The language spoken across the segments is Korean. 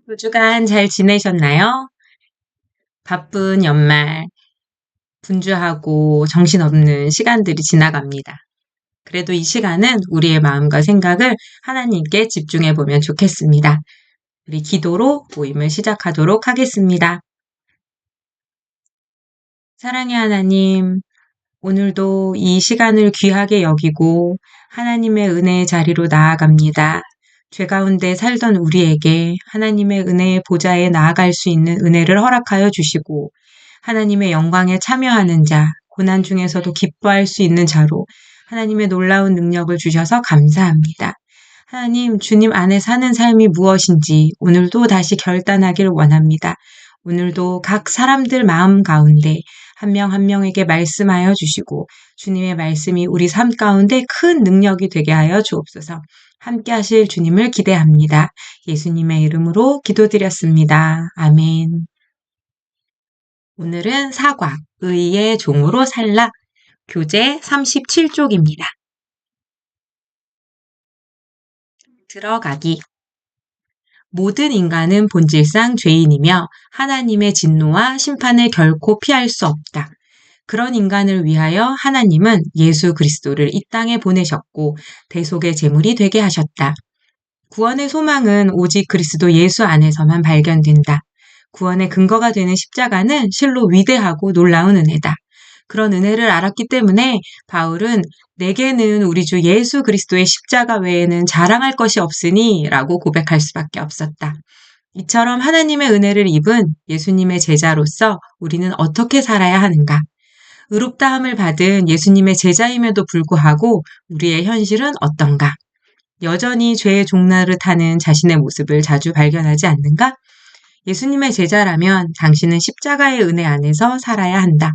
두 주간 잘 지내셨나요? 바쁜 연말, 분주하고 정신없는 시간들이 지나갑니다. 그래도 이 시간은 우리의 마음과 생각을 하나님께 집중해 보면 좋겠습니다. 우리 기도로 모임을 시작하도록 하겠습니다. 사랑의 하나님, 오늘도 이 시간을 귀하게 여기고 하나님의 은혜의 자리로 나아갑니다. 죄 가운데 살던 우리에게 하나님의 은혜의 보좌에 나아갈 수 있는 은혜를 허락하여 주시고 하나님의 영광에 참여하는 자, 고난 중에서도 기뻐할 수 있는 자로 하나님의 놀라운 능력을 주셔서 감사합니다. 하나님, 주님 안에 사는 삶이 무엇인지 오늘도 다시 결단하길 원합니다. 오늘도 각 사람들 마음 가운데 한 명 한 명에게 말씀하여 주시고 주님의 말씀이 우리 삶 가운데 큰 능력이 되게 하여 주옵소서. 함께 하실 주님을 기대합니다. 예수님의 이름으로 기도드렸습니다. 아멘. 오늘은 사과, 의의 종으로 살라, 교재 37쪽입니다. 들어가기. 모든 인간은 본질상 죄인이며 하나님의 진노와 심판을 결코 피할 수 없다. 그런 인간을 위하여 하나님은 예수 그리스도를 이 땅에 보내셨고 대속의 제물이 되게 하셨다. 구원의 소망은 오직 그리스도 예수 안에서만 발견된다. 구원의 근거가 되는 십자가는 실로 위대하고 놀라운 은혜다. 그런 은혜를 알았기 때문에 바울은 내게는 우리 주 예수 그리스도의 십자가 외에는 자랑할 것이 없으니 라고 고백할 수밖에 없었다. 이처럼 하나님의 은혜를 입은 예수님의 제자로서 우리는 어떻게 살아야 하는가? 의롭다함을 받은 예수님의 제자임에도 불구하고 우리의 현실은 어떤가? 여전히 죄의 종로를 타는 자신의 모습을 자주 발견하지 않는가? 예수님의 제자라면 당신은 십자가의 은혜 안에서 살아야 한다.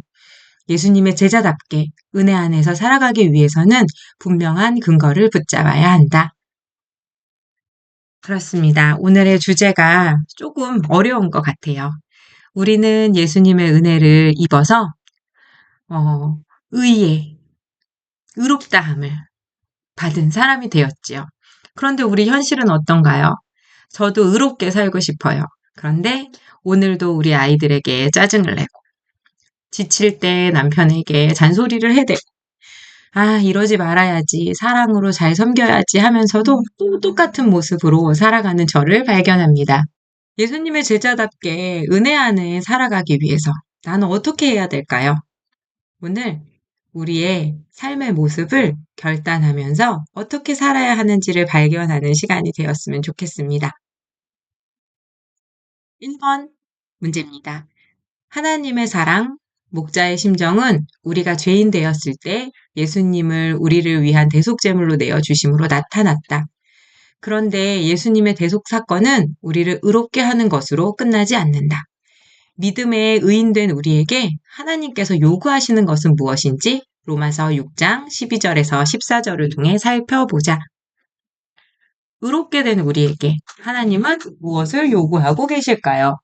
예수님의 제자답게 은혜 안에서 살아가기 위해서는 분명한 근거를 붙잡아야 한다. 그렇습니다. 오늘의 주제가 조금 어려운 것 같아요. 우리는 예수님의 은혜를 입어서 의의, 의롭다함을 받은 사람이 되었지요. 그런데 우리 현실은 어떤가요? 저도 의롭게 살고 싶어요. 그런데 오늘도 우리 아이들에게 짜증을 내고 지칠 때 남편에게 잔소리를 해대고 아, 이러지 말아야지, 사랑으로 잘 섬겨야지 하면서도 또 똑같은 모습으로 살아가는 저를 발견합니다. 예수님의 제자답게 은혜 안에 살아가기 위해서 나는 어떻게 해야 될까요? 오늘 우리의 삶의 모습을 결단하면서 어떻게 살아야 하는지를 발견하는 시간이 되었으면 좋겠습니다. 1번 문제입니다. 하나님의 사랑, 목자의 심정은 우리가 죄인 되었을 때 예수님을 우리를 위한 대속제물로 내어주심으로 나타났다. 그런데 예수님의 대속 사건은 우리를 의롭게 하는 것으로 끝나지 않는다. 믿음의 의인된 우리에게 하나님께서 요구하시는 것은 무엇인지 로마서 6장 12절에서 14절을 통해 살펴보자. 의롭게 된 우리에게 하나님은 무엇을 요구하고 계실까요?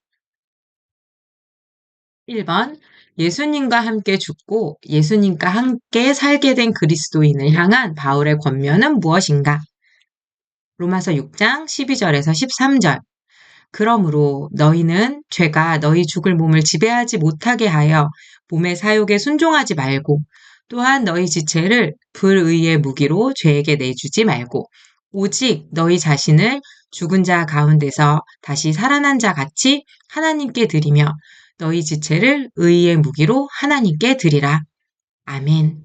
1번, 예수님과 함께 죽고 예수님과 함께 살게 된 그리스도인을 향한 바울의 권면은 무엇인가? 로마서 6장 12절에서 13절. 그러므로 너희는 죄가 너희 죽을 몸을 지배하지 못하게 하여 몸의 사욕에 순종하지 말고 또한 너희 지체를 불의의 무기로 죄에게 내주지 말고 오직 너희 자신을 죽은 자 가운데서 다시 살아난 자 같이 하나님께 드리며 너희 지체를 의의 무기로 하나님께 드리라. 아멘.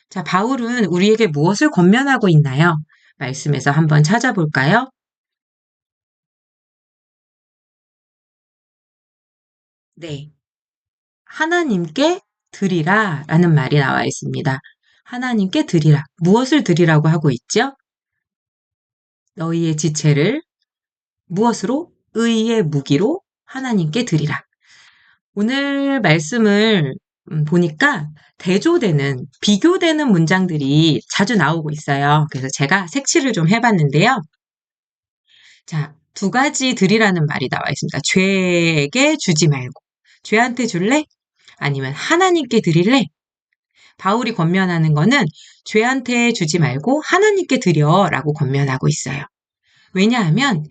자, 바울은 우리에게 무엇을 권면하고 있나요? 말씀에서 한번 찾아볼까요? 네. 하나님께 드리라 라는 말이 나와 있습니다. 하나님께 드리라. 무엇을 드리라고 하고 있죠? 너희의 지체를 무엇으로? 의의 무기로 하나님께 드리라. 오늘 말씀을 보니까 대조되는, 비교되는 문장들이 자주 나오고 있어요. 그래서 제가 색칠을 좀 해봤는데요. 자, 두 가지 드리라는 말이 나와 있습니다. 죄에게 주지 말고. 죄한테 줄래? 아니면 하나님께 드릴래? 바울이 권면하는 거는 죄한테 주지 말고 하나님께 드려라고 권면하고 있어요. 왜냐하면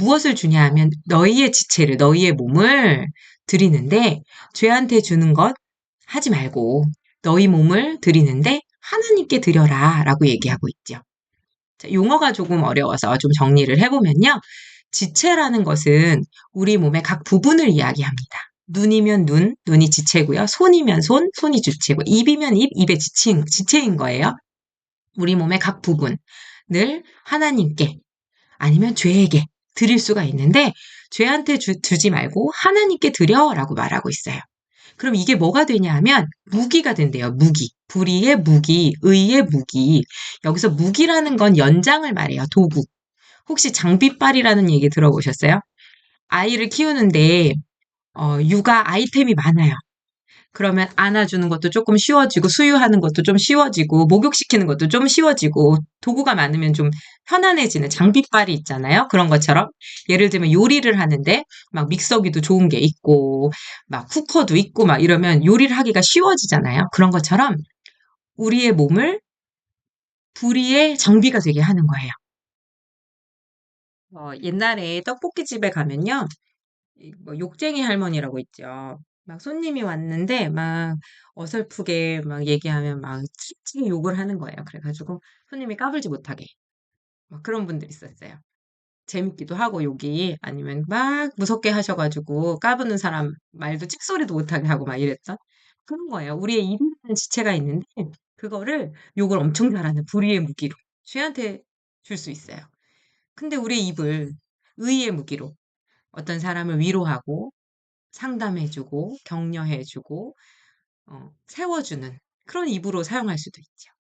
무엇을 주냐 하면 너희의 지체를, 너희의 몸을 드리는데 죄한테 주는 것 하지 말고 너희 몸을 드리는데 하나님께 드려라 라고 얘기하고 있죠. 자, 용어가 조금 어려워서 좀 정리를 해보면요. 지체라는 것은 우리 몸의 각 부분을 이야기합니다. 눈이면 눈, 눈이 지체고요. 손이면 손, 손이 지체고 입이면 입, 입의 지체인 거예요. 우리 몸의 각 부분을 하나님께 아니면 죄에게 드릴 수가 있는데 죄한테 주지 말고 하나님께 드려라고 말하고 있어요. 그럼 이게 뭐가 되냐 하면 무기가 된대요. 무기. 불의의 무기, 의의 무기. 여기서 무기라는 건 연장을 말해요. 도구. 혹시 장비빨이라는 얘기 들어보셨어요? 아이를 키우는데 육아 아이템이 많아요. 그러면 안아주는 것도 조금 쉬워지고 수유하는 것도 좀 쉬워지고 목욕시키는 것도 좀 쉬워지고 도구가 많으면 좀 편안해지는 장비빨이 있잖아요. 그런 것처럼 예를 들면 요리를 하는데 막 믹서기도 좋은 게 있고 막 쿠커도 있고 막 이러면 요리를 하기가 쉬워지잖아요. 그런 것처럼 우리의 몸을 불의의 장비가 되게 하는 거예요. 옛날에 떡볶이집에 가면요. 뭐 욕쟁이 할머니라고 있죠. 막 손님이 왔는데 막 어설프게 막 얘기하면 막 찌찌 욕을 하는 거예요. 그래가지고 손님이 까불지 못하게 막 그런 분들 있었어요. 재밌기도 하고 욕이 아니면 막 무섭게 하셔가지고 까부는 사람 말도 찍소리도 못하게 하고 막 이랬죠. 그런 거예요. 우리의 입이라는 지체가 있는데 그거를 욕을 엄청 잘하는 불의의 무기로 쇠한테 줄 수 있어요. 근데 우리의 입을 의의 무기로 어떤 사람을 위로하고 상담해주고 격려해주고 세워주는 그런 입으로 사용할 수도 있죠.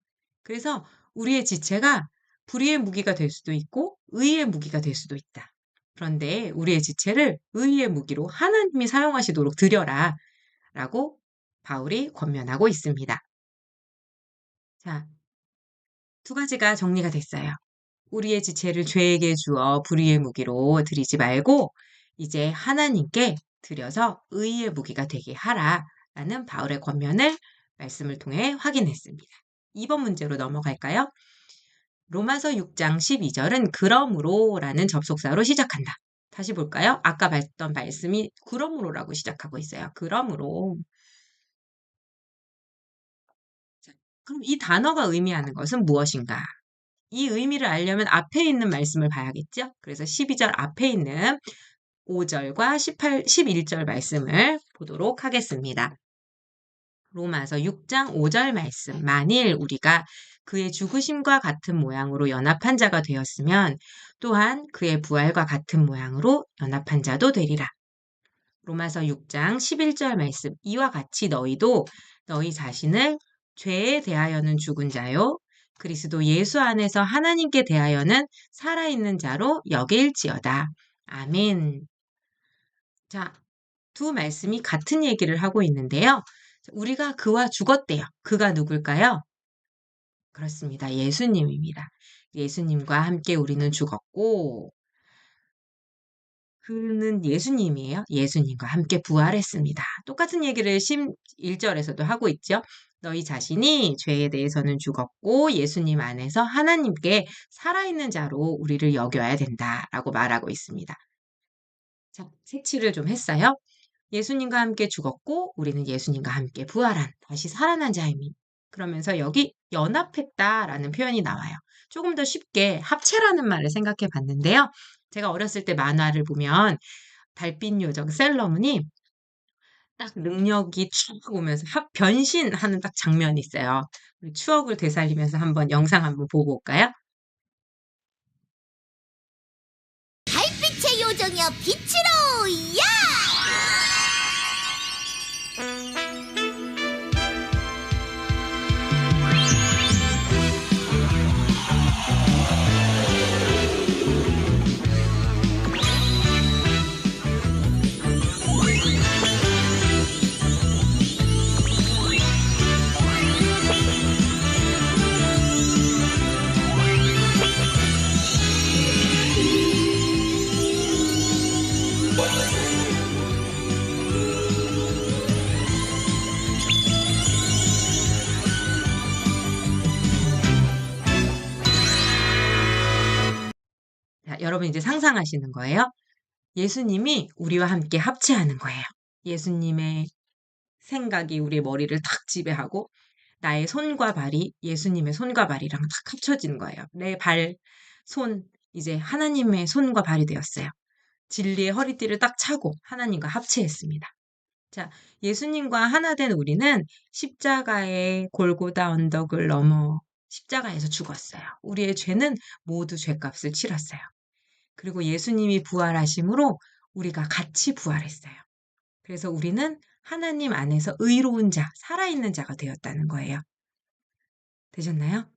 그래서 우리의 지체가 불의의 무기가 될 수도 있고 의의 무기가 될 수도 있다. 그런데 우리의 지체를 의의 무기로 하나님이 사용하시도록 드려라 라고 바울이 권면하고 있습니다. 자, 두 가지가 정리가 됐어요. 우리의 지체를 죄에게 주어 불의의 무기로 드리지 말고 이제 하나님께 드려서 의의 무기가 되게 하라라는 바울의 권면을 말씀을 통해 확인했습니다. 2번 문제로 넘어갈까요? 로마서 6장 12절은 그러므로라는 접속사로 시작한다. 다시 볼까요? 아까 봤던 말씀이 그러므로라고 시작하고 있어요. 그러므로. 자, 그럼 이 단어가 의미하는 것은 무엇인가? 이 의미를 알려면 앞에 있는 말씀을 봐야겠죠? 그래서 12절 앞에 있는 5절과 11절 말씀을 보도록 하겠습니다. 로마서 6장 5절 말씀. 만일 우리가 그의 죽으심과 같은 모양으로 연합한 자가 되었으면 또한 그의 부활과 같은 모양으로 연합한 자도 되리라. 로마서 6장 11절 말씀. 이와 같이 너희도 너희 자신을 죄에 대하여는 죽은 자요. 그리스도 예수 안에서 하나님께 대하여는 살아있는 자로 여길지어다. 아멘. 자, 두 말씀이 같은 얘기를 하고 있는데요. 우리가 그와 죽었대요. 그가 누굴까요? 그렇습니다. 예수님입니다. 예수님과 함께 우리는 죽었고 그는 예수님이에요. 예수님과 함께 부활했습니다. 똑같은 얘기를 11절에서도 하고 있죠. 너희 자신이 죄에 대해서는 죽었고 예수님 안에서 하나님께 살아있는 자로 우리를 여겨야 된다라고 말하고 있습니다. 자, 색칠을 좀 했어요. 예수님과 함께 죽었고 우리는 예수님과 함께 부활한 다시 살아난 자입니다. 그러면서 여기 연합했다라는 표현이 나와요. 조금 더 쉽게 합체라는 말을 생각해 봤는데요. 제가 어렸을 때 만화를 보면 달빛 요정 셀러문이 딱 능력이 쭉 오면서 변신하는 딱 장면이 있어요. 우리 추억을 되살리면서 한번 영상 한번 보고 올까요? 달빛의 요정이여 빛으로 야! 여러분 이제 상상하시는 거예요? 예수님이 우리와 함께 합체하는 거예요. 예수님의 생각이 우리의 머리를 탁 지배하고 나의 손과 발이 예수님의 손과 발이랑 탁 합쳐지는 거예요. 내 발, 손, 이제 하나님의 손과 발이 되었어요. 진리의 허리띠를 딱 차고 하나님과 합체했습니다. 자, 예수님과 하나 된 우리는 십자가의 골고다 언덕을 넘어 십자가에서 죽었어요. 우리의 죄는 모두 죄값을 치렀어요. 그리고 예수님이 부활하심으로 우리가 같이 부활했어요. 그래서 우리는 하나님 안에서 의로운 자, 살아있는 자가 되었다는 거예요. 되셨나요?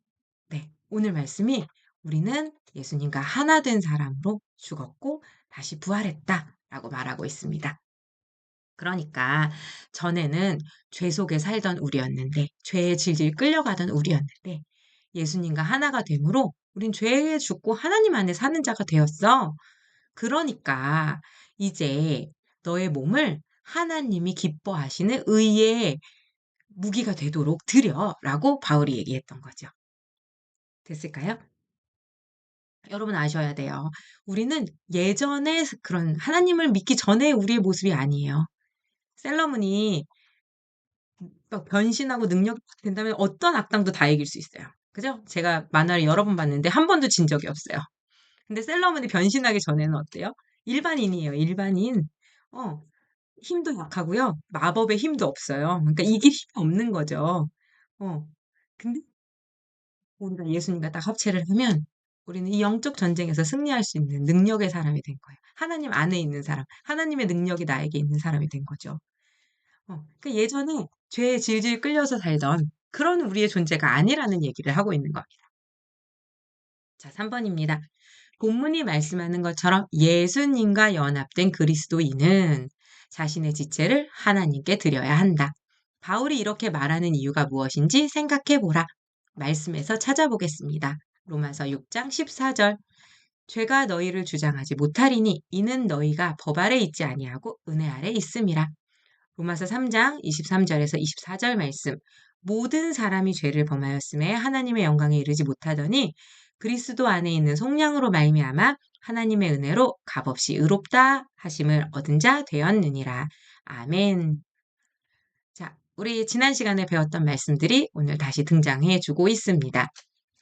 네. 오늘 말씀이 우리는 예수님과 하나 된 사람으로 죽었고 다시 부활했다라고 말하고 있습니다. 그러니까 전에는 죄 속에 살던 우리였는데, 죄에 질질 끌려가던 우리였는데, 예수님과 하나가 됨으로 우린 죄에 죽고 하나님 안에 사는 자가 되었어. 그러니까 이제 너의 몸을 하나님이 기뻐하시는 의의 무기가 되도록 드려라고 바울이 얘기했던 거죠. 됐을까요? 여러분 아셔야 돼요. 우리는 예전에 그런 하나님을 믿기 전에 우리의 모습이 아니에요. 셀러문이 막 변신하고 능력이 팍 된다면 어떤 악당도 다 이길 수 있어요. 그죠? 제가 만화를 여러 번 봤는데 한 번도 진 적이 없어요. 근데 셀러문이 변신하기 전에는 어때요? 일반인이에요, 일반인. 어, 힘도 약하고요. 마법의 힘도 없어요. 그러니까 이길 힘이 없는 거죠. 어. 근데 우리가 예수님과 딱 합체를 하면 우리는 이 영적 전쟁에서 승리할 수 있는 능력의 사람이 된 거예요. 하나님 안에 있는 사람, 하나님의 능력이 나에게 있는 사람이 된 거죠. 그 예전에 죄에 질질 끌려서 살던 그런 우리의 존재가 아니라는 얘기를 하고 있는 겁니다. 자, 3번입니다. 본문이 말씀하는 것처럼 예수님과 연합된 그리스도인은 자신의 지체를 하나님께 드려야 한다. 바울이 이렇게 말하는 이유가 무엇인지 생각해 보라. 말씀에서 찾아보겠습니다. 로마서 6장 14절. 죄가 너희를 주장하지 못하리니 이는 너희가 법 아래 있지 아니하고 은혜 아래 있음이라. 로마서 3장 23절에서 24절 말씀. 모든 사람이 죄를 범하였음에 하나님의 영광에 이르지 못하더니 그리스도 안에 있는 속량으로 말미암아 하나님의 은혜로 값없이 의롭다 하심을 얻은 자 되었느니라. 아멘. 자, 우리 지난 시간에 배웠던 말씀들이 오늘 다시 등장해 주고 있습니다.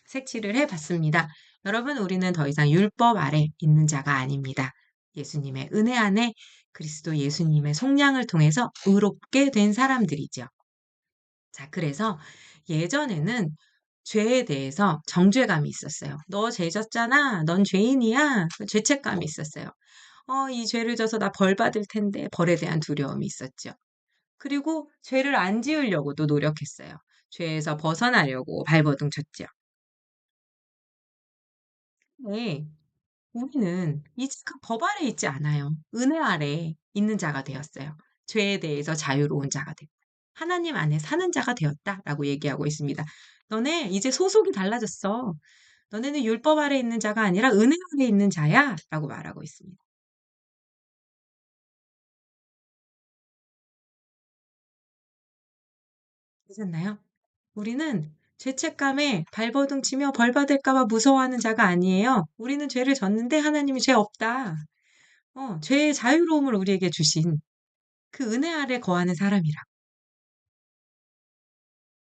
색칠을 해봤습니다. 여러분, 우리는 더 이상 율법 아래 있는 자가 아닙니다. 예수님의 은혜 안에 그리스도 예수님의 속량을 통해서 의롭게 된 사람들이죠. 자, 그래서 예전에는 죄에 대해서 정죄감이 있었어요. 너 죄 졌잖아. 넌 죄인이야. 죄책감이 있었어요. 이 죄를 져서 나 벌 받을 텐데 벌에 대한 두려움이 있었죠. 그리고 죄를 안 지으려고도 노력했어요. 죄에서 벗어나려고 발버둥 쳤죠. 네. 우리는 이제 그 법 아래 있지 않아요. 은혜 아래 있는 자가 되었어요. 죄에 대해서 자유로운 자가 됐다. 하나님 안에 사는 자가 되었다라고 얘기하고 있습니다. 너네 이제 소속이 달라졌어. 너네는 율법 아래 있는 자가 아니라 은혜 아래 있는 자야라고 말하고 있습니다. 되셨나요? 우리는 죄책감에 발버둥 치며 벌 받을까 봐 무서워하는 자가 아니에요. 우리는 죄를 졌는데 하나님이 죄 없다. 죄의 자유로움을 우리에게 주신 그 은혜 아래 거하는 사람이라.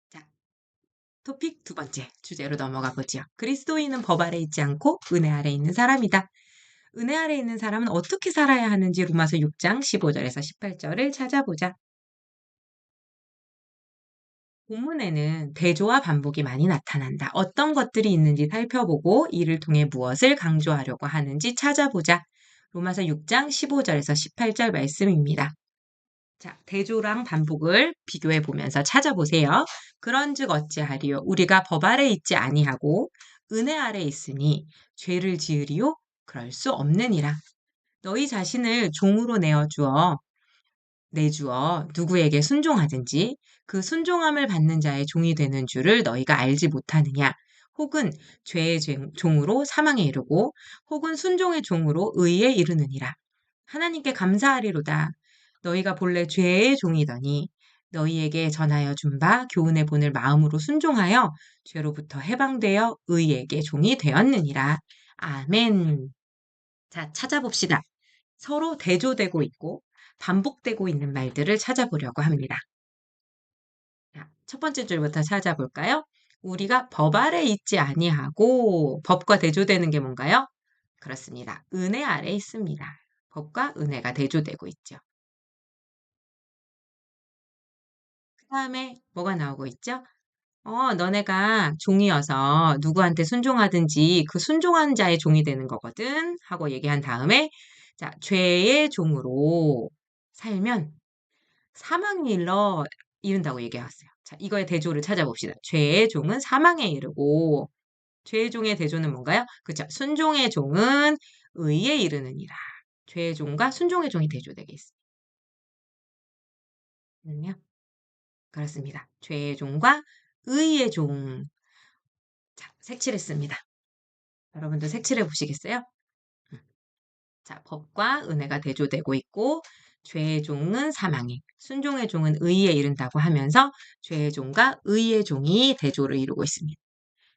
자, 토픽 두 번째 주제로 넘어가 보죠. 그리스도인은 법 아래 있지 않고 은혜 아래 있는 사람이다. 은혜 아래 있는 사람은 어떻게 살아야 하는지 로마서 6장 15절에서 18절을 찾아보자. 본문에는 대조와 반복이 많이 나타난다. 어떤 것들이 있는지 살펴보고 이를 통해 무엇을 강조하려고 하는지 찾아보자. 로마서 6장 15절에서 18절 말씀입니다. 자, 대조랑 반복을 비교해 보면서 찾아보세요. 그런즉 어찌하리요? 우리가 법 아래 있지 아니하고 은혜 아래 있으니 죄를 지으리요? 그럴 수 없느니라. 너희 자신을 종으로 내주어 누구에게 순종하든지 그 순종함을 받는 자의 종이 되는 줄을 너희가 알지 못하느냐? 혹은 죄의 종으로 사망에 이르고 혹은 순종의 종으로 의에 이르느니라. 하나님께 감사하리로다. 너희가 본래 죄의 종이더니 너희에게 전하여 준 바 교훈의 본을 마음으로 순종하여 죄로부터 해방되어 의에게 종이 되었느니라. 아멘. 자, 찾아봅시다. 서로 대조되고 있고 반복되고 있는 말들을 찾아보려고 합니다. 자, 첫 번째 줄부터 찾아볼까요? 우리가 법 아래 있지 아니하고 법과 대조되는 게 뭔가요? 그렇습니다. 은혜 아래 있습니다. 법과 은혜가 대조되고 있죠. 그 다음에 뭐가 나오고 있죠? 너네가 종이어서 누구한테 순종하든지 그 순종한 자의 종이 되는 거거든. 하고 얘기한 다음에, 자, 죄의 종으로 살면 사망에 이른다고 얘기했어요. 자, 이거의 대조를 찾아봅시다. 죄의 종은 사망에 이르고, 죄의 종의 대조는 뭔가요? 그쵸. 순종의 종은 의에 이르느니라. 죄의 종과 순종의 종이 대조되겠습니다. 그렇습니다. 죄의 종과 의의 종. 자, 색칠했습니다. 여러분도 색칠해 보시겠어요? 음. 자, 법과 은혜가 대조되고 있고, 죄의 종은 사망에, 순종의 종은 의에 이른다고 하면서 죄의 종과 의의 종이 대조를 이루고 있습니다.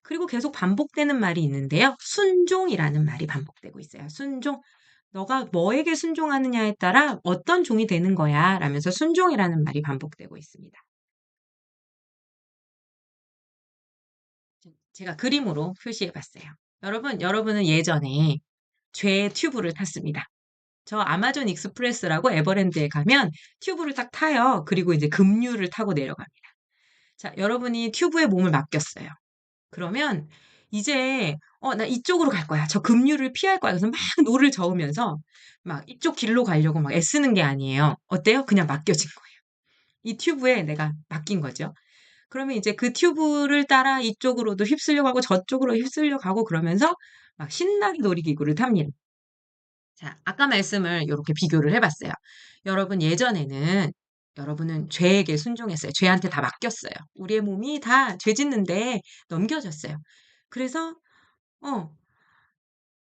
그리고 계속 반복되는 말이 있는데요. 순종이라는 말이 반복되고 있어요. 순종. 너가 뭐에게 순종하느냐에 따라 어떤 종이 되는 거야. 라면서 순종이라는 말이 반복되고 있습니다. 제가 그림으로 표시해 봤어요. 여러분은 예전에 죄의 튜브를 탔습니다. 저 아마존 익스프레스라고 에버랜드에 가면 튜브를 딱 타요. 그리고 이제 급류를 타고 내려갑니다. 자, 여러분이 튜브에 몸을 맡겼어요. 그러면 이제 나 이쪽으로 갈 거야. 저 급류를 피할 거야. 그래서 막 노를 저으면서 막 이쪽 길로 가려고 막 애쓰는 게 아니에요. 어때요? 그냥 맡겨진 거예요. 이 튜브에 내가 맡긴 거죠. 그러면 이제 그 튜브를 따라 이쪽으로도 휩쓸려 가고 저쪽으로 휩쓸려 가고 그러면서 막 신나게 놀이기구를 탑니다. 자, 아까 말씀을 이렇게 비교를 해봤어요. 여러분은 죄에게 순종했어요. 죄한테 다 맡겼어요. 우리의 몸이 다 죄 짓는데 넘겨졌어요. 그래서, 어,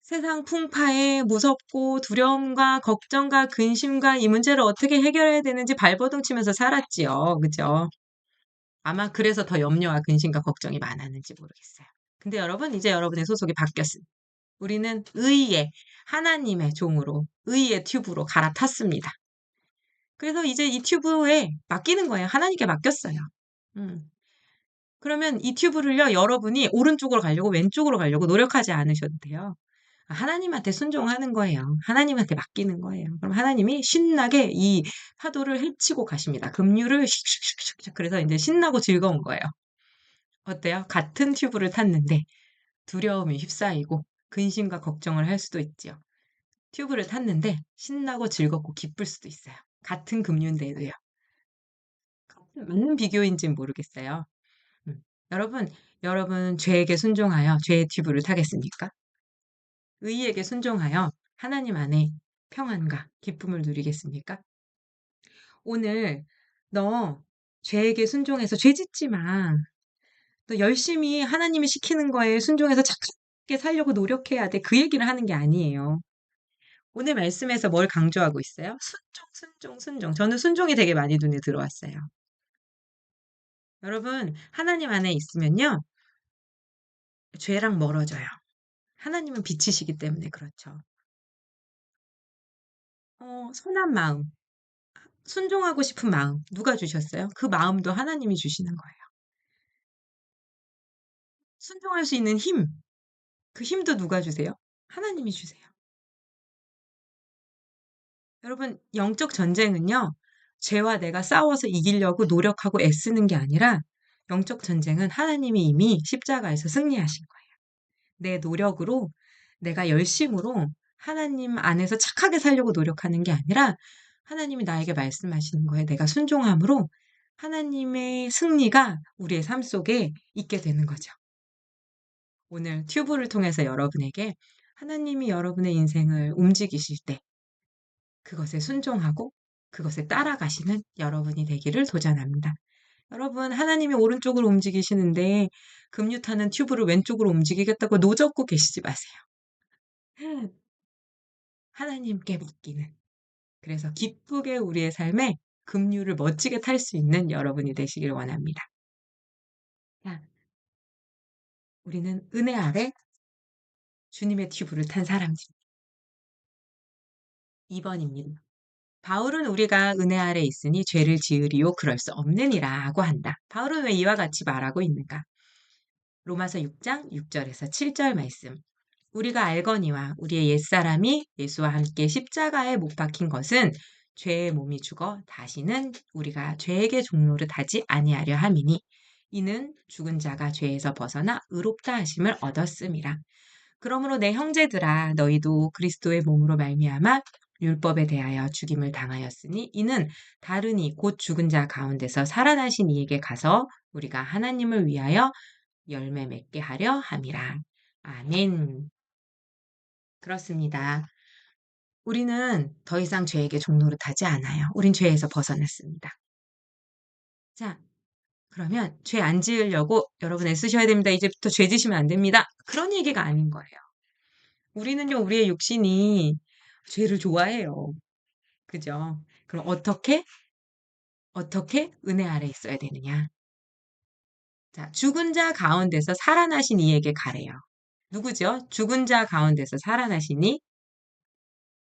세상 풍파에 무섭고 두려움과 걱정과 근심과 이 문제를 어떻게 해결해야 되는지 발버둥 치면서 살았지요. 그죠? 아마 그래서 더 염려와 근심과 걱정이 많았는지 모르겠어요. 근데 여러분, 이제 여러분의 소속이 바뀌었습니다. 우리는 의의 하나님의 종으로 의의 튜브로 갈아탔습니다. 그래서 이제 이 튜브에 맡기는 거예요. 하나님께 맡겼어요. 음. 그러면 이 튜브를요, 여러분이 오른쪽으로 가려고 왼쪽으로 가려고 노력하지 않으셔도 돼요. 하나님한테 순종하는 거예요. 하나님한테 맡기는 거예요. 그럼 하나님이 신나게 이 파도를 헤치고 가십니다. 급류를 슉슉슉슉. 그래서 이제 신나고 즐거운 거예요. 어때요? 같은 튜브를 탔는데 두려움이 휩싸이고 근심과 걱정을 할 수도 있지요. 튜브를 탔는데 신나고 즐겁고 기쁠 수도 있어요. 같은 급류인데도요. 맞는 비교인지는 모르겠어요. 음. 여러분, 여러분 죄에게 순종하여 죄의 튜브를 타겠습니까? 의에게 순종하여 하나님 안에 평안과 기쁨을 누리겠습니까? 오늘 너 죄에게 순종해서 죄 짓지 마. 너 열심히 하나님이 시키는 거에 순종해서 착하게 살려고 노력해야 돼. 그 얘기를 하는 게 아니에요. 오늘 말씀에서 뭘 강조하고 있어요? 순종, 순종, 순종. 저는 순종이 되게 많이 눈에 들어왔어요. 여러분, 하나님 안에 있으면요, 죄랑 멀어져요. 하나님은 빛이시기 때문에 그렇죠. 선한 마음, 순종하고 싶은 마음, 누가 주셨어요? 그 마음도 하나님이 주시는 거예요. 순종할 수 있는 힘, 그 힘도 누가 주세요? 하나님이 주세요. 여러분, 영적 전쟁은요, 죄와 내가 싸워서 이기려고 노력하고 애쓰는 게 아니라, 영적 전쟁은 하나님이 이미 십자가에서 승리하신 거예요. 내 노력으로, 내가 열심으로 하나님 안에서 착하게 살려고 노력하는 게 아니라, 하나님이 나에게 말씀하시는 거예요. 내가 순종함으로 하나님의 승리가 우리의 삶 속에 있게 되는 거죠. 오늘 튜브를 통해서 여러분에게 하나님이 여러분의 인생을 움직이실 때 그것에 순종하고 그것에 따라가시는 여러분이 되기를 도전합니다. 여러분, 하나님이 오른쪽으로 움직이시는데 급류 타는 튜브를 왼쪽으로 움직이겠다고 노젓고 계시지 마세요. 하나님께 맡기는. 그래서 기쁘게 우리의 삶에 급류를 멋지게 탈 수 있는 여러분이 되시길 원합니다. 자, 우리는 은혜 아래 주님의 튜브를 탄 사람들. 2번입니다. 바울은 우리가 은혜 아래 있으니 죄를 지으리요 그럴 수 없느니라고 한다. 바울은 왜 이와 같이 말하고 있는가? 로마서 6장 6절에서 7절 말씀. 우리가 알거니와 우리의 옛사람이 예수와 함께 십자가에 못 박힌 것은 죄의 몸이 죽어 다시는 우리가 죄에게 종노릇하지 아니하려 함이니 이는 죽은 자가 죄에서 벗어나 의롭다 하심을 얻었음이라. 그러므로 내 형제들아 너희도 그리스도의 몸으로 말미암아 율법에 대하여 죽임을 당하였으니 이는 다르니 곧 죽은 자 가운데서 살아나신 이에게 가서 우리가 하나님을 위하여 열매 맺게 하려 함이라. 아멘. 그렇습니다. 우리는 더 이상 죄에게 종노릇하지 않아요. 우린 죄에서 벗어났습니다. 자, 그러면 죄 안 지으려고 여러분 애쓰셔야 됩니다. 이제부터 죄 지시면 안 됩니다. 그런 얘기가 아닌 거예요. 우리는요, 우리의 육신이 죄를 좋아해요. 그죠? 그럼 어떻게 은혜 아래 있어야 되느냐? 자, 죽은 자 가운데서 살아나신 이에게 가래요. 누구죠? 죽은 자 가운데서 살아나시니?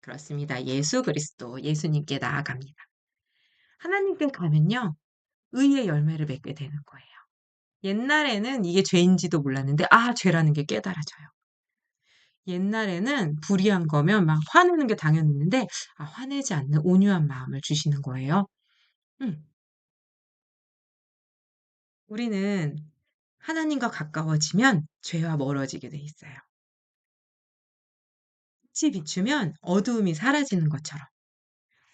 그렇습니다. 예수 그리스도, 예수님께 나아갑니다. 하나님께 가면요, 의의 열매를 맺게 되는 거예요. 옛날에는 이게 죄인지도 몰랐는데, 아, 죄라는 게 깨달아져요. 옛날에는 불의한 거면 막 화내는 게 당연했는데, 아, 화내지 않는 온유한 마음을 주시는 거예요. 음, 우리는 하나님과 가까워지면 죄와 멀어지게 돼 있어요. 빛이 비추면 어두움이 사라지는 것처럼.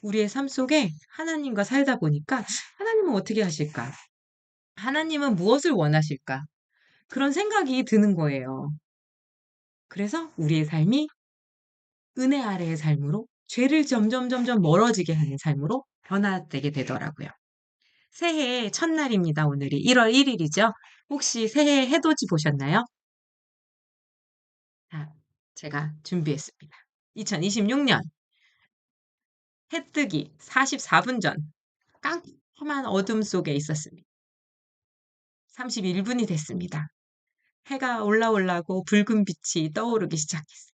우리의 삶 속에 하나님과 살다 보니까 하나님은 어떻게 하실까? 하나님은 무엇을 원하실까? 그런 생각이 드는 거예요. 그래서 우리의 삶이 은혜 아래의 삶으로 죄를 점점 멀어지게 하는 삶으로 변화되게 되더라고요. 새해 첫날입니다. 오늘이 1월 1일이죠. 혹시 새해 해돋이 보셨나요? 자, 제가 준비했습니다. 2026년 해뜨기 44분 전 깜깜한 어둠 속에 있었습니다. 31분이 됐습니다. 해가 올라오려고 붉은 빛이 떠오르기 시작했어요.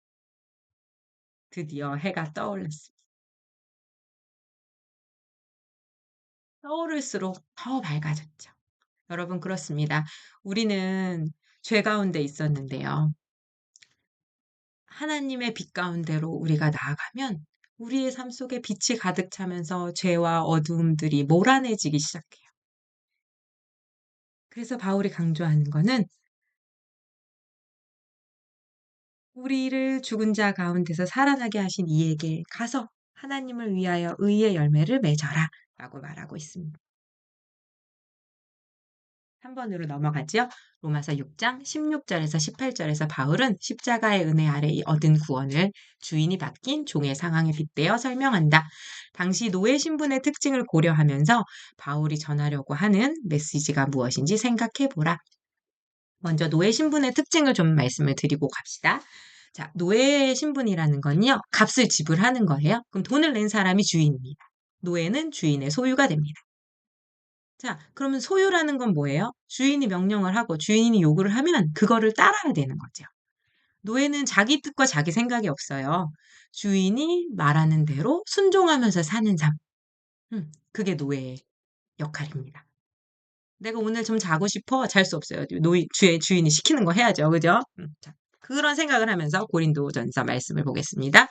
드디어 해가 떠올랐습니다. 떠오를수록 더 밝아졌죠. 여러분 그렇습니다. 우리는 죄 가운데 있었는데요. 하나님의 빛 가운데로 우리가 나아가면 우리의 삶 속에 빛이 가득 차면서 죄와 어두움들이 몰아내지기 시작해요. 그래서 바울이 강조하는 거는 우리를 죽은 자 가운데서 살아나게 하신 이에게 가서 하나님을 위하여 의의 열매를 맺어라 라고 말하고 있습니다. 3번으로 넘어가지요. 로마서 6장 16절에서 18절에서 바울은 십자가의 은혜 아래 얻은 구원을 주인이 바뀐 종의 상황에 빗대어 설명한다. 당시 노예 신분의 특징을 고려하면서 바울이 전하려고 하는 메시지가 무엇인지 생각해 보라. 먼저 노예 신분의 특징을 좀 말씀을 드리고 갑시다. 자, 노예 신분이라는 건요, 값을 지불하는 거예요. 그럼 돈을 낸 사람이 주인입니다. 노예는 주인의 소유가 됩니다. 자, 그러면 소유라는 건 뭐예요? 주인이 명령을 하고 주인이 요구를 하면 그거를 따라야 되는 거죠. 노예는 자기 뜻과 자기 생각이 없어요. 주인이 말하는 대로 순종하면서 사는 삶. 그게 노예의 역할입니다. 내가 오늘 좀 자고 싶어. 잘 수 없어요. 주인이 시키는 거 해야죠. 그죠? 자, 그런 생각을 하면서 고린도전서 말씀을 보겠습니다.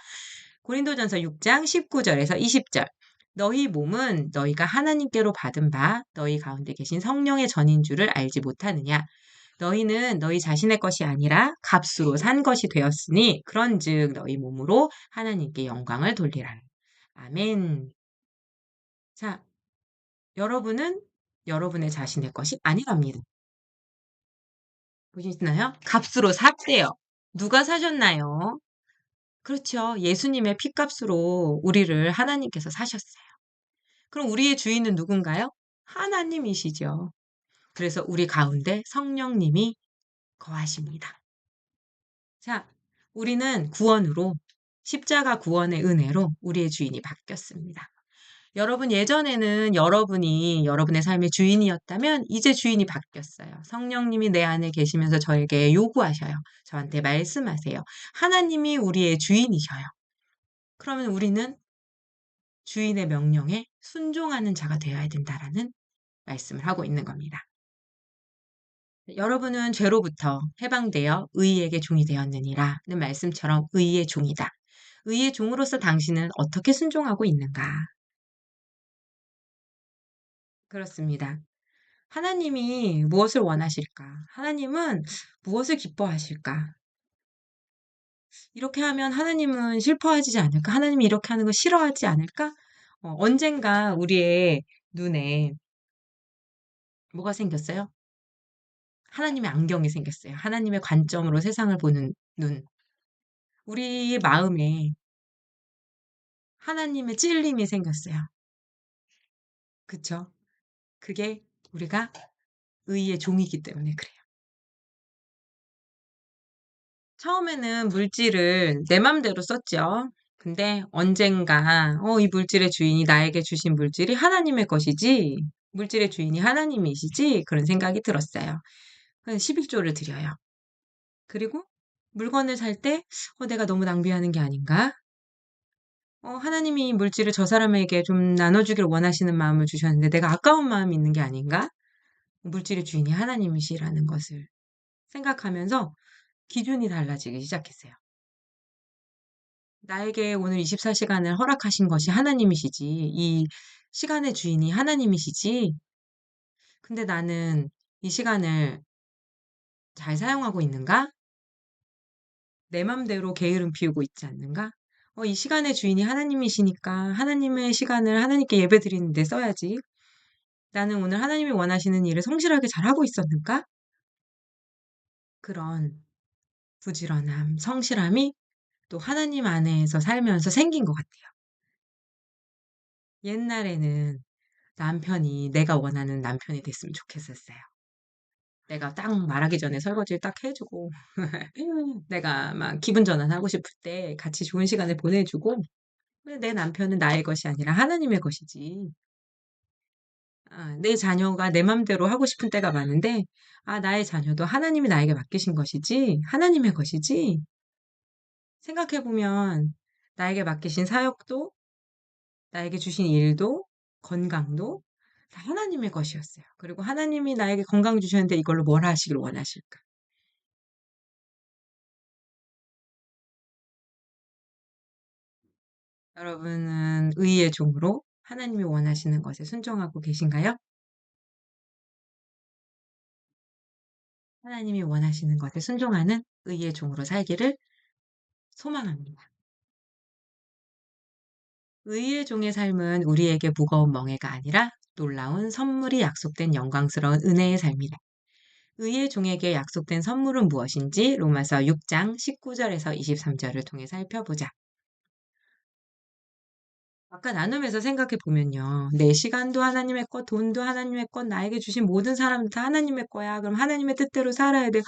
고린도전서 6장 19절에서 20절. 너희 몸은 너희가 하나님께로 받은 바 너희 가운데 계신 성령의 전인 줄을 알지 못하느냐. 너희는 너희 자신의 것이 아니라 값으로 산 것이 되었으니 그런즉 너희 몸으로 하나님께 영광을 돌리라. 아멘. 자, 여러분은 여러분의 자신의 것이 아니랍니다. 보시나요? 값으로 샀대요. 누가 사셨나요? 그렇죠. 예수님의 피값으로 우리를 하나님께서 사셨어요. 그럼 우리의 주인은 누군가요? 하나님이시죠. 그래서 우리 가운데 성령님이 거하십니다. 자, 우리는 구원으로 십자가 구원의 은혜로 우리의 주인이 바뀌었습니다. 여러분 예전에는 여러분이 여러분의 삶의 주인이었다면 이제 주인이 바뀌었어요. 성령님이 내 안에 계시면서 저에게 요구하셔요. 저한테 말씀하세요. 하나님이 우리의 주인이셔요. 그러면 우리는 주인의 명령에 순종하는 자가 되어야 된다라는 말씀을 하고 있는 겁니다. 여러분은 죄로부터 해방되어 의의에게 종이 되었느니라는 말씀처럼 의의의 종이다. 의의의 종으로서 당신은 어떻게 순종하고 있는가? 그렇습니다. 하나님이 무엇을 원하실까? 하나님은 무엇을 기뻐하실까? 이렇게 하면 하나님은 슬퍼하지 않을까? 하나님이 이렇게 하는 거 싫어하지 않을까? 언젠가 우리의 눈에 뭐가 생겼어요? 하나님의 안경이 생겼어요. 하나님의 관점으로 세상을 보는 눈. 우리의 마음에 하나님의 찔림이 생겼어요. 그쵸? 그게 우리가 의의 종이기 때문에 그래요. 처음에는 물질을 내 맘대로 썼죠. 근데 언젠가 이 물질의 주인이 나에게 주신 물질이 하나님의 것이지, 물질의 주인이 하나님이시지, 그런 생각이 들었어요. 그래서 11조를 드려요. 그리고 물건을 살 때 내가 너무 낭비하는 게 아닌가? 하나님이 이 물질을 저 사람에게 좀 나눠주길 원하시는 마음을 주셨는데 내가 아까운 마음이 있는 게 아닌가? 물질의 주인이 하나님이시라는 것을 생각하면서 기준이 달라지기 시작했어요. 나에게 오늘 24시간을 허락하신 것이 하나님이시지, 이 시간의 주인이 하나님이시지. 근데 나는 이 시간을 잘 사용하고 있는가? 내 맘대로 게으름 피우고 있지 않는가? 이 시간의 주인이 하나님이시니까 하나님의 시간을 하나님께 예배 드리는데 써야지. 나는 오늘 하나님이 원하시는 일을 성실하게 잘하고 있었는가? 그런 부지런함, 성실함이 또 하나님 안에서 살면서 생긴 것 같아요. 옛날에는 남편이 내가 원하는 남편이 됐으면 좋겠었어요. 내가 딱 말하기 전에 설거지를 딱 해주고, 내가 막 기분 전환하고 싶을 때 같이 좋은 시간을 보내주고, 내 남편은 나의 것이 아니라 하나님의 것이지. 내 자녀가 내 맘대로 하고 싶은 때가 많은데, 나의 자녀도 하나님이 나에게 맡기신 것이지, 하나님의 것이지. 생각해보면, 나에게 맡기신 사역도, 나에게 주신 일도, 건강도, 다 하나님의 것이었어요. 그리고 하나님이 나에게 건강 주셨는데 이걸로 뭘 하시길 원하실까? 여러분은 의의 종으로 하나님이 원하시는 것에 순종하고 계신가요? 하나님이 원하시는 것에 순종하는 의의 종으로 살기를 소망합니다. 의의 종의 삶은 우리에게 무거운 멍해가 아니라 놀라운 선물이 약속된 영광스러운 은혜의 삶이다. 의의 종에게 약속된 선물은 무엇인지 로마서 6장 19절에서 23절을 통해 살펴보자. 아까 나눔에서 생각해 보면요. 내 시간도 하나님의 것, 돈도 하나님의 것, 나에게 주신 모든 사람도 다 하나님의 거야. 그럼 하나님의 뜻대로 살아야 돼.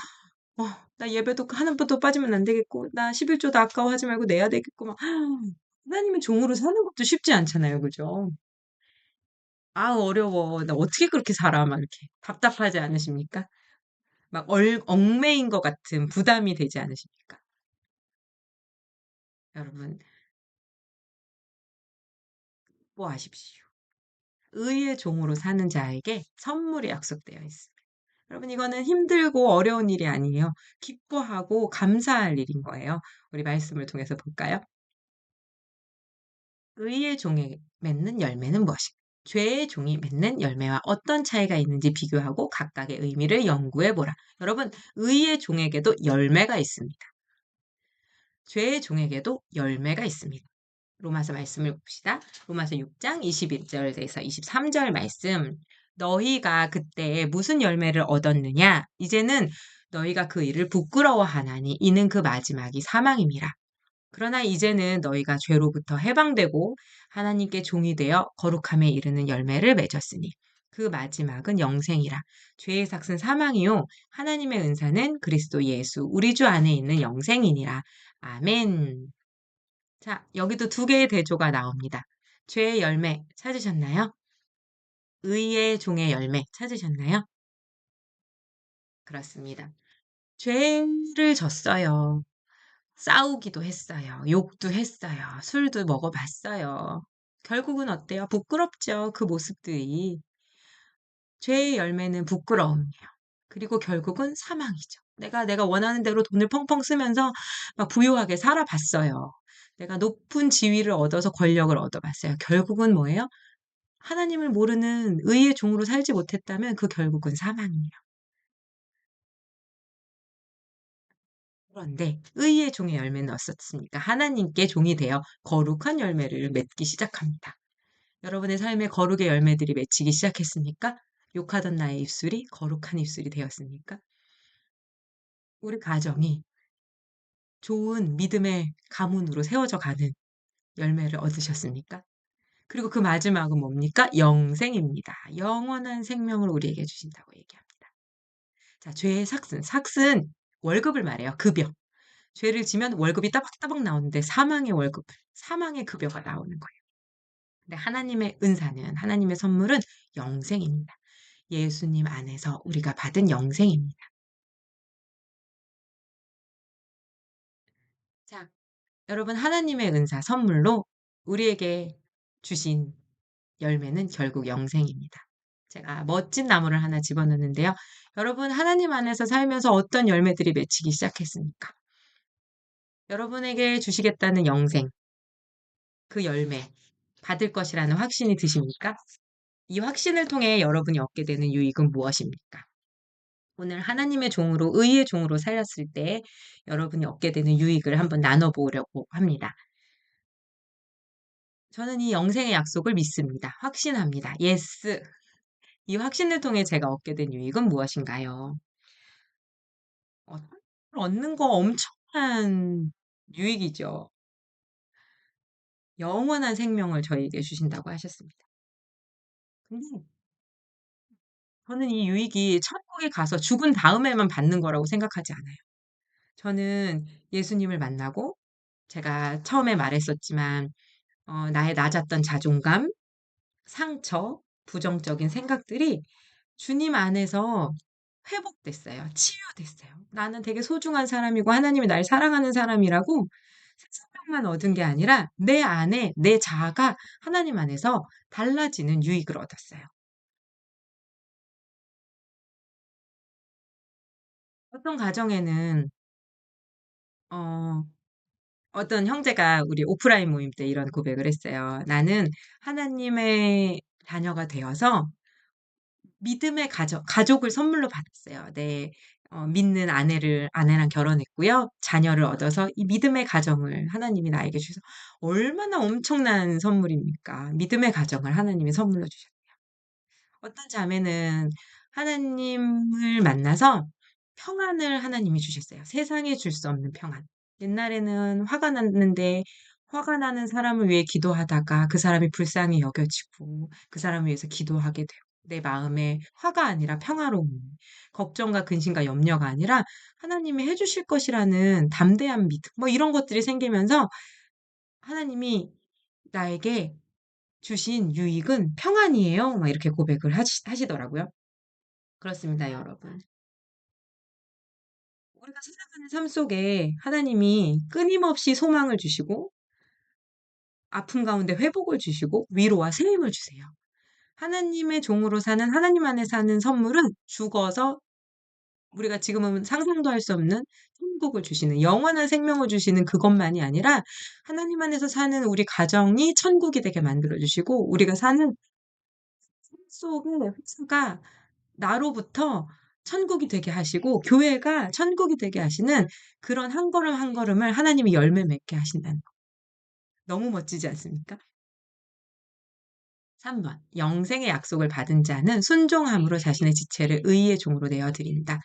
어, 나 예배도 하나부터 빠지면 안 되겠고, 나 11조도 아까워하지 말고 내야 되겠고, 막. 하나님의 종으로 사는 것도 쉽지 않잖아요. 그죠? 어려워. 나 어떻게 그렇게 살아? 막 이렇게. 답답하지 않으십니까? 막 얽매인 것 같은 부담이 되지 않으십니까? 여러분, 뭐 아십시오. 의의 종으로 사는 자에게 선물이 약속되어 있습니다. 여러분, 이거는 힘들고 어려운 일이 아니에요. 기뻐하고 감사할 일인 거예요. 우리 말씀을 통해서 볼까요? 의의 종이 맺는 열매는 무엇인가? 죄의 종이 맺는 열매와 어떤 차이가 있는지 비교하고 각각의 의미를 연구해 보라. 여러분, 의의 종에게도 열매가 있습니다. 죄의 종에게도 열매가 있습니다. 로마서 말씀을 봅시다. 로마서 6장 21절에서 23절 말씀. 너희가 그때 무슨 열매를 얻었느냐? 이제는 너희가 그 일을 부끄러워하나니 이는 그 마지막이 사망임이라. 그러나 이제는 너희가 죄로부터 해방되고 하나님께 종이 되어 거룩함에 이르는 열매를 맺었으니 그 마지막은 영생이라. 죄의 삭은 사망이요 하나님의 은사는 그리스도 예수 우리 주 안에 있는 영생이니라. 아멘. 자, 여기도 두 개의 대조가 나옵니다. 죄의 열매 찾으셨나요? 의의 종의 열매 찾으셨나요? 그렇습니다. 죄를 졌어요. 싸우기도 했어요. 욕도 했어요. 술도 먹어봤어요. 결국은 어때요? 부끄럽죠. 그 모습들이. 죄의 열매는 부끄러움이에요. 그리고 결국은 사망이죠. 내가 원하는 대로 돈을 펑펑 쓰면서 막 부유하게 살아봤어요. 내가 높은 지위를 얻어서 권력을 얻어봤어요. 결국은 뭐예요? 하나님을 모르는 의의 종으로 살지 못했다면 그 결국은 사망이에요. 그런데 의의 종의 열매는 어떻습니까? 하나님께 종이 되어 거룩한 열매를 맺기 시작합니다. 여러분의 삶에 거룩의 열매들이 맺히기 시작했습니까? 욕하던 나의 입술이 거룩한 입술이 되었습니까? 우리 가정이 좋은 믿음의 가문으로 세워져 가는 열매를 얻으셨습니까? 그리고 그 마지막은 뭡니까? 영생입니다. 영원한 생명을 우리에게 주신다고 얘기합니다. 자, 죄의 삭슨. 삭슨, 월급을 말해요. 급여. 죄를 지면 월급이 따박따박 나오는데 사망의 월급, 사망의 급여가 나오는 거예요. 근데 하나님의 은사는, 하나님의 선물은 영생입니다. 예수님 안에서 우리가 받은 영생입니다. 자, 여러분, 하나님의 은사, 선물로 우리에게 주신 열매는 결국 영생입니다. 제가 멋진 나무를 하나 집어넣는데요. 여러분, 하나님 안에서 살면서 어떤 열매들이 맺히기 시작했습니까? 여러분에게 주시겠다는 영생, 그 열매, 받을 것이라는 확신이 드십니까? 이 확신을 통해 여러분이 얻게 되는 유익은 무엇입니까? 오늘 하나님의 종으로, 의의 종으로 살았을 때 여러분이 얻게 되는 유익을 한번 나눠보려고 합니다. 저는 이 영생의 약속을 믿습니다. 확신합니다. 예스. 이 확신을 통해 제가 얻게 된 유익은 무엇인가요? 어, 얻는 거 엄청난 유익이죠. 영원한 생명을 저희에게 주신다고 하셨습니다. 근데 저는 이 유익이 천국에 가서 죽은 다음에만 받는 거라고 생각하지 않아요. 저는 예수님을 만나고 제가 처음에 말했었지만 나의 낮았던 자존감, 상처, 부정적인 생각들이 주님 안에서 회복됐어요. 치유됐어요. 나는 되게 소중한 사람이고 하나님이 날 사랑하는 사람이라고 생각만 얻은 게 아니라 내 안에 내 자아가 하나님 안에서 달라지는 유익을 얻었어요. 어떤 가정에는 어 어떤 형제가 우리 오프라인 모임 때 이런 고백을 했어요. "나는 하나님의 자녀가 되어서 믿음의 가족을 선물로 받았어요. 믿는 아내랑 결혼했고요. 자녀를 얻어서 이 믿음의 가정을 하나님이 나에게 주셔서 얼마나 엄청난 선물입니까? 믿음의 가정을 하나님이 선물로 주셨어요. 어떤 자매는 하나님을 만나서 평안을 하나님이 주셨어요. 세상에 줄 수 없는 평안. 옛날에는 화가 났는데 화가 나는 사람을 위해 기도하다가 그 사람이 불쌍히 여겨지고 그 사람을 위해서 기도하게 되고 내 마음에 화가 아니라 평화로움, 걱정과 근심과 염려가 아니라 하나님이 해주실 것이라는 담대한 믿음, 뭐 이런 것들이 생기면서 하나님이 나에게 주신 유익은 평안이에요. 막 이렇게 고백을 하시더라고요. 그렇습니다, 여러분. 우리가 살아가는 삶 속에 하나님이 끊임없이 소망을 주시고 아픔 가운데 회복을 주시고 위로와 새 힘을 주세요. 하나님의 종으로 사는 하나님 안에 사는 선물은 죽어서 우리가 지금은 상상도 할 수 없는 천국을 주시는 영원한 생명을 주시는 그것만이 아니라 하나님 안에서 사는 우리 가정이 천국이 되게 만들어 주시고 우리가 사는 삶 속의 회사가 나로부터 천국이 되게 하시고 교회가 천국이 되게 하시는 그런 한 걸음 한 걸음을 하나님이 열매 맺게 하신다는 거. 너무 멋지지 않습니까? 3번. 영생의 약속을 받은 자는 순종함으로 자신의 지체를 의의 종으로 내어 드린다.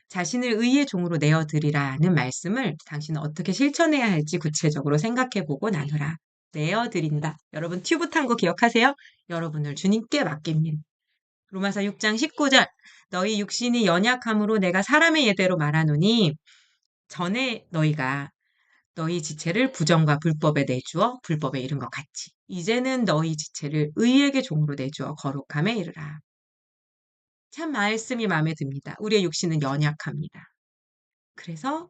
자신을 의의 종으로 내어 드리라는 말씀을 당신은 어떻게 실천해야 할지 구체적으로 생각해 보고 나누라. 내어 드린다. 여러분 튜브 탄 거 기억하세요? 여러분을 주님께 맡깁니다. 로마서 6장 19절. 너희 육신이 연약함으로 내가 사람의 예대로 말하노니 전에 너희가 너희 지체를 부정과 불법에 내주어 불법에 이른 것 같이 이제는 너희 지체를 의에게 종으로 내주어 거룩함에 이르라. 참 말씀이 마음에 듭니다. 우리의 육신은 연약합니다. 그래서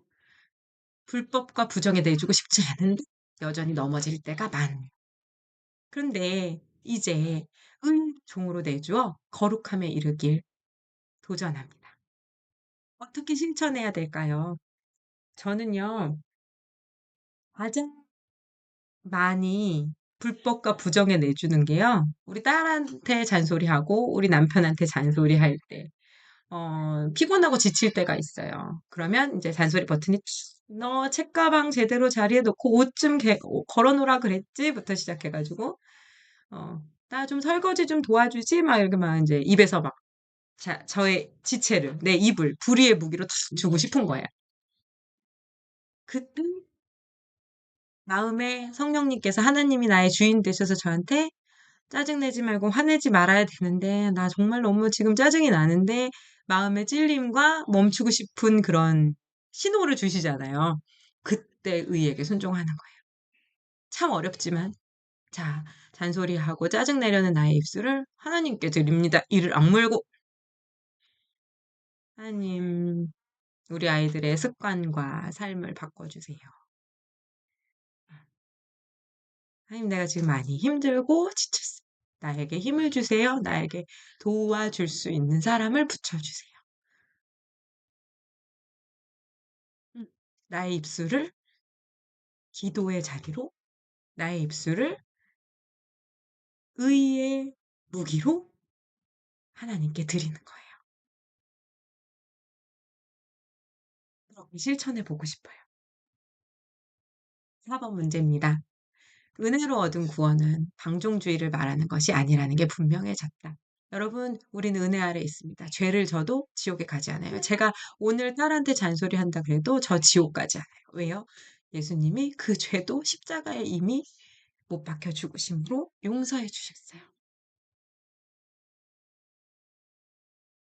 불법과 부정에 내주고 싶지 않은데 여전히 넘어질 때가 많아요. 그런데 이제 종으로 내주어 거룩함에 이르길 도전합니다. 어떻게 실천해야 될까요? 저는요, 가장 많이 불법과 부정에 내주는 게요, 우리 딸한테 잔소리하고 우리 남편한테 잔소리할 때, 피곤하고 지칠 때가 있어요. 그러면 이제 잔소리 버튼이 너 책가방 제대로 자리에 놓고 옷 좀 걸어놓으라 그랬지?부터 시작해가지고, 나 좀 설거지 좀 도와주지? 막 이렇게 막 이제 입에서 막, 저의 지체를, 내 입을 불의의 무기로 탁 주고 싶은 거예요. 그때 마음에 성령님께서 하나님이 나의 주인 되셔서 저한테 짜증내지 말고 화내지 말아야 되는데, 나 정말 너무 지금 짜증이 나는데, 마음의 찔림과 멈추고 싶은 그런 신호를 주시잖아요. 그때 의에게 순종하는 거예요. 참 어렵지만, 자, 잔소리하고 짜증내려는 나의 입술을 하나님께 드립니다. 이를 악물고, 하나님, 우리 아이들의 습관과 삶을 바꿔주세요. 하나님, 내가 지금 많이 힘들고 지쳤어. 나에게 힘을 주세요. 나에게 도와줄 수 있는 사람을 붙여주세요. 음, 나의 입술을 기도의 자리로, 나의 입술을 의의 무기로 하나님께 드리는 거예요. 그렇게 실천해 보고 싶어요. 4번 문제입니다. 은혜로 얻은 구원은 방종주의를 말하는 것이 아니라는 게 분명해졌다. 여러분, 우리는 은혜 아래 있습니다. 죄를 져도 지옥에 가지 않아요. 제가 오늘 딸한테 잔소리한다 그래도 저 지옥 가지 않아요. 왜요? 예수님이 그 죄도 십자가에 이미 못 박혀 죽으심으로 용서해 주셨어요.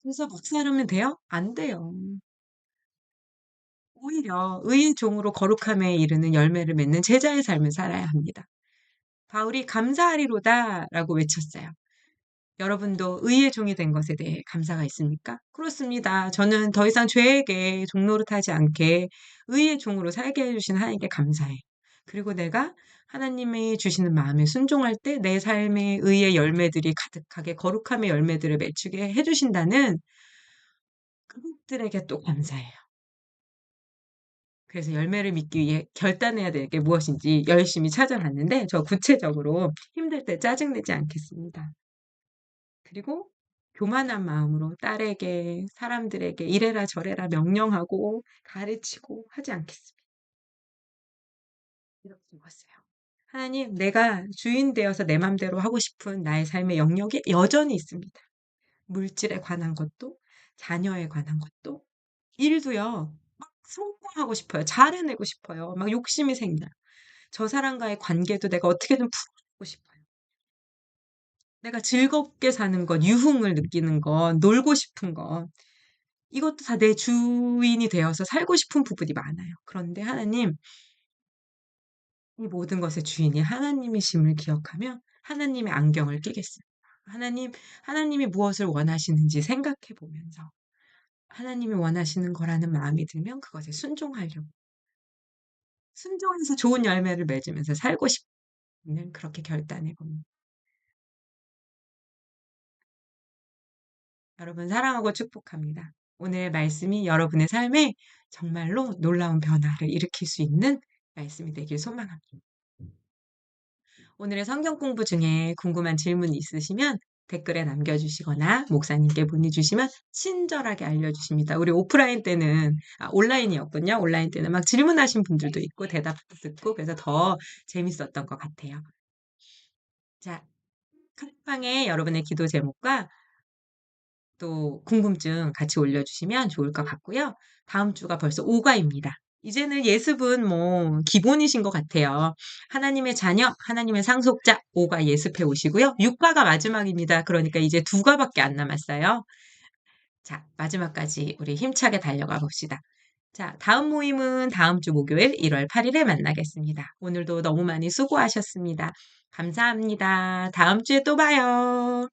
그래서 박살하면 돼요? 안 돼요. 오히려 의의 종으로 거룩함에 이르는 열매를 맺는 제자의 삶을 살아야 합니다. 바울이 감사하리로다라고 외쳤어요. 여러분도 의의 종이 된 것에 대해 감사가 있습니까? 그렇습니다. 저는 더 이상 죄에게 종노릇하지 않게 의의 종으로 살게 해주신 하나님께 감사해요. 그리고 내가 하나님이 주시는 마음에 순종할 때 내 삶의 의의 열매들이 가득하게 거룩함의 열매들을 맺추게 해주신다는 그분들에게 또 감사해요. 그래서 열매를 맺기 위해 결단해야 될 게 무엇인지 열심히 찾아봤는데 저 구체적으로 힘들 때 짜증내지 않겠습니다. 그리고 교만한 마음으로 딸에게, 사람들에게 이래라 저래라 명령하고 가르치고 하지 않겠습니다. 이렇게 먹었어요. 하나님, 내가 주인 되어서 내 맘대로 하고 싶은 나의 삶의 영역이 여전히 있습니다. 물질에 관한 것도, 자녀에 관한 것도, 일도요, 막 성공하고 싶어요. 잘해내고 싶어요. 막 욕심이 생겨요. 저 사람과의 관계도 내가 어떻게든 풀어보고 싶어요. 내가 즐겁게 사는 것, 유흥을 느끼는 것, 놀고 싶은 것, 이것도 다 내 주인이 되어서 살고 싶은 부분이 많아요. 그런데 하나님, 이 모든 것의 주인이 하나님이심을 기억하며 하나님의 안경을 끼겠습니다. 하나님, 하나님이 무엇을 원하시는지 생각해 보면서 하나님이 원하시는 거라는 마음이 들면 그것에 순종하려고. 순종해서 좋은 열매를 맺으면서 살고 싶는 그렇게 결단해 봅니다. 여러분 사랑하고 축복합니다. 오늘 말씀이 여러분의 삶에 정말로 놀라운 변화를 일으킬 수 있는 말씀이 되길 소망합니다. 오늘의 성경 공부 중에 궁금한 질문 있으시면 댓글에 남겨주시거나 목사님께 문의 주시면 친절하게 알려주십니다. 우리 오프라인 때는, 온라인이었군요. 온라인 때는 막 질문하신 분들도 있고 대답도 듣고 그래서 더 재밌었던 것 같아요. 자, 카톡방에 여러분의 기도 제목과 또 궁금증 같이 올려주시면 좋을 것 같고요. 다음 주가 벌써 5가입니다. 이제는 예습은 뭐 기본이신 것 같아요. 하나님의 자녀, 하나님의 상속자 5가 예습해 오시고요. 6가가 마지막입니다. 그러니까 이제 2가밖에 안 남았어요. 자, 마지막까지 우리 힘차게 달려가 봅시다. 자, 다음 모임은 다음 주 목요일 1월 8일에 만나겠습니다. 오늘도 너무 많이 수고하셨습니다. 감사합니다. 다음 주에 또 봐요.